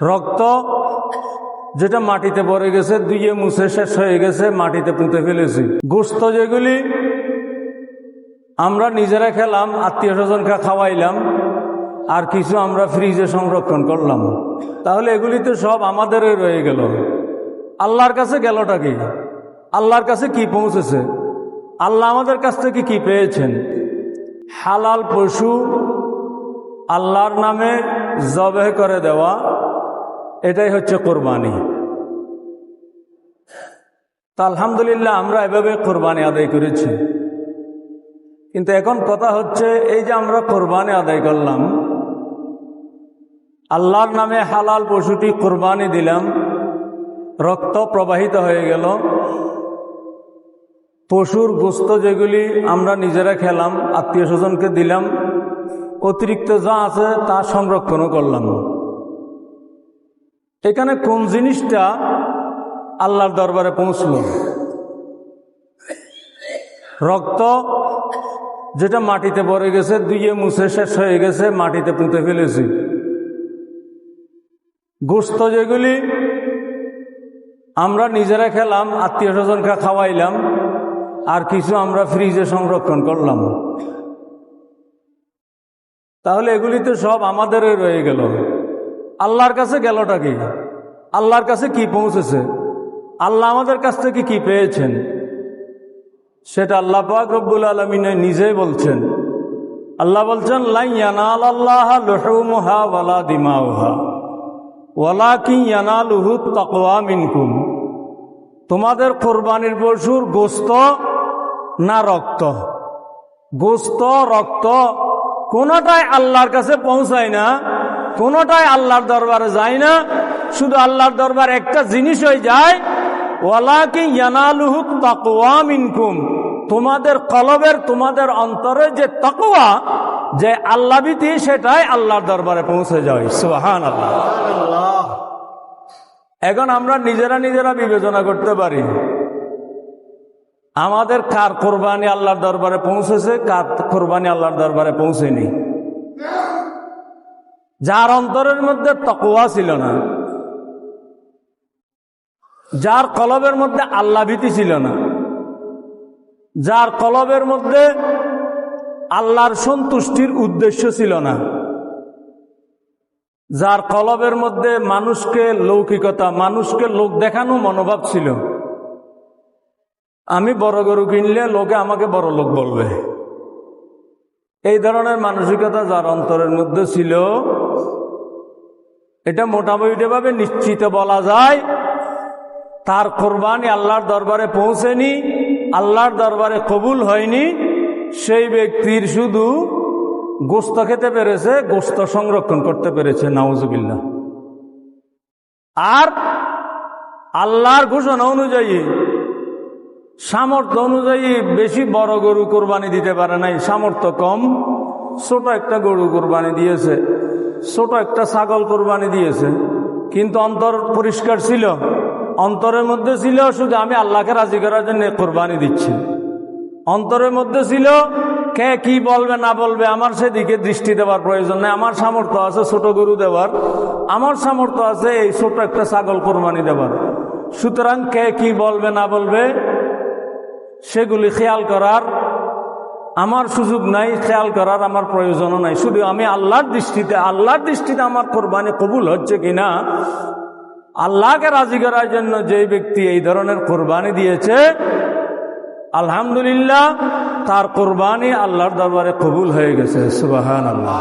রক্ত যেটা মাটিতে পড়ে গেছে, ধুয়ে মুছে শেষ হয়ে গেছে, মাটিতে পুঁতে ফেলেছি। গোশত যেগুলি আমরা নিজেরা খেলাম, আত্মীয় স্বজনকে খাওয়াইলাম, আর কিছু আমরা ফ্রিজে সংরক্ষণ করলাম, তাহলে এগুলি তো সব আমাদেরই রয়ে গেল। আল্লাহর কাছে গেলটা কি? আল্লাহর কাছে কি পৌঁছেছে? আল্লাহ আমাদের কাছ থেকে কি পেয়েছেন? হালাল পশু আল্লাহর নামে জবেহ করে দেওয়া, এটাই হচ্ছে কোরবানি। তা আলহামদুলিল্লাহ আমরা এভাবে কোরবানি আদায় করেছি। কিন্তু এখন কথা হচ্ছে, এই যে আমরা কোরবানি আদায় করলাম, আল্লাহর নামে হালাল পশুটি কোরবানি দিলাম, রক্ত প্রবাহিত হয়ে গেল, পশুর গোশত যেগুলি আমরা নিজেরা খেলাম, আত্মীয় স্বজনকে দিলাম, অতিরিক্ত যা আছে তা সংরক্ষণও করলাম। এখানে কোন জিনিসটা আল্লাহর দরবারে পৌঁছল? রক্ত যেটা মাটিতে পড়ে গেছে, ধুয়ে মুছে শেষ হয়ে গেছে, মাটিতে পুঁতে ফেলেছি। গোশত যেগুলি আমরা নিজেরা খেলাম, আত্মীয় স্বজনকে খাওয়াইলাম, আর কিছু আমরা ফ্রিজে সংরক্ষণ করলাম, তাহলে এগুলি তো সব আমাদেরই রয়ে গেল। আল্লাহর কাছে গেলটা কি? আল্লাহর কাছে কি পৌঁছেছে? আল্লাহ আমাদের কাছ থেকে কি পেয়েছেন? সেটা আল্লাহ পাক রব্বুল আলামিন নিজেই বলছেন। আল্লাহ বলছেন, লা ইয়ানালাল্লাহা লুহুমুহা ওয়ালা দিমাউহা ওয়ালাকিন ইয়ানালুহু তাকওয়া মিনকুম। তোমাদের কোরবানির পশুর গোশত না রক্ত? গোশত রক্ত কোনোটাই আল্লাহর কাছে পৌঁছায় না, কোনোটাই আল্লাহর দরবারে যায় না। শুধু আল্লাহর দরবারে একটা জিনিসই যায়, ওয়ালাকিন ইয়ানালুহু তাকওয়া মিনকুম। তোমাদের কলবের, তোমাদের অন্তরে যে তাকওয়া, যে আল্লাহভীতি, সেটাই আল্লাহর দরবারে পৌঁছে যায়। সুবহানাল্লাহ। এখন আমরা নিজেরা বিবেচনা করতে পারি, আমাদের কার কোরবানি আল্লাহর দরবারে পৌঁছেছে, কার কোরবানি আল্লাহর দরবারে পৌঁছেনি। যার অন্তরের মধ্যে তাকওয়া ছিল না, যার কলবের মধ্যে আল্লাহ ভীতি ছিল না, যার কলবের মধ্যে আল্লাহর সন্তুষ্টির উদ্দেশ্য ছিল না, যার কলবের মধ্যে মানুষকে লৌকিকতা, মানুষকে লোক দেখানো মনোভাব ছিল, আমি বড় গরু কিনলে লোকে আমাকে বড় লোক বলবে, এই ধরনের মানসিকতা যার অন্তরের মধ্যে ছিল, এটা মোটামুটিভাবে নিশ্চিত বলা যায় তার কোরবানি আল্লাহর দরবারে পৌঁছেনি, আল্লাহর দরবারে কবুল হয়নি। সেই ব্যক্তির শুধু গোশত খেতে পেরেছে, গোশত সংরক্ষণ করতে পেরেছে, নাউজুবিল্লাহ। আর আল্লাহর ঘোষণা অনুযায়ী, সামর্থ্য অনুযায়ী বেশি বড় গরু কোরবানি দিতে পারে নাই, সামর্থ্য কম, ছোট একটা গরু কোরবানি দিয়েছে, ছোট একটা ছাগল কোরবানি দিয়েছে, কিন্তু অন্তর পরিষ্কার ছিল, অন্তরের মধ্যে ছিল শুধু আমি আল্লাহকে রাজি করার জন্য কোরবানি দিচ্ছি। অন্তরের মধ্যে ছিল কে কি বলবে না বলবে আমার সেদিকে দৃষ্টি দেওয়ার প্রয়োজন নেই, আমার সামর্থ্য আছে ছোট গরু দেওয়ার, আমার সামর্থ্য আছে এই ছোট একটা ছাগল কোরবানি দেওয়ার। সুতরাং কে কি বলবে না বলবে সেগুলি খেয়াল করার আমার সুযোগ নাই, খেয়াল করার আমার প্রয়োজনও নাই। শুধু আমি আল্লাহর দৃষ্টিতে আমার কোরবানি কবুল হচ্ছে কিনা, আল্লাহকে রাজি করার জন্য যে ব্যক্তি এই ধরনের কোরবানি দিয়েছে, আলহামদুলিল্লাহ তার কোরবানি আল্লাহর দরবারে কবুল হয়ে গেছে। সুবহানাল্লাহ।